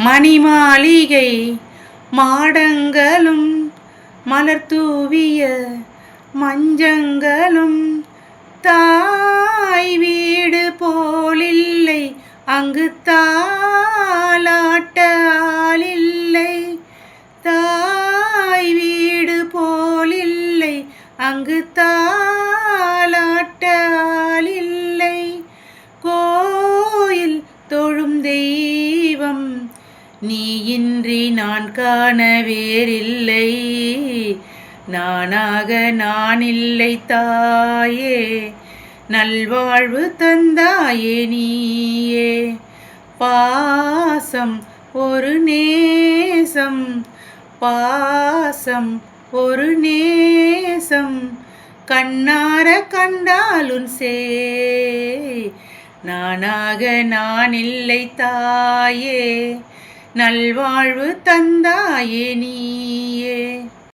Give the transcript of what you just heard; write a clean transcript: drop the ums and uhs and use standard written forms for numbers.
மணிமாளிகை மாடங்களும் மலர்தூவிய மஞ்சங்களும் தாய் வீடு போலில்லை, அங்கு தாலாட்ட ஆளில்லை. தாய் வீடு போலில்லை, அங்கு தாலாட்ட ஆளில்லை. கோயில் தொழும் தெய்வம் நீ இன்றி நான் காண வேறில்லை. நானாக நான் இல்லை தாயே, நல்வாழ்வு தந்தாயே நீயே. பாசம் ஒரு நேசம், பாசம் ஒரு நேசம், கண்ணார கண்டாலுன் சே. நானாக நான் இல்லை தாயே, நல்வாழ்வு தந்தாயே நீ.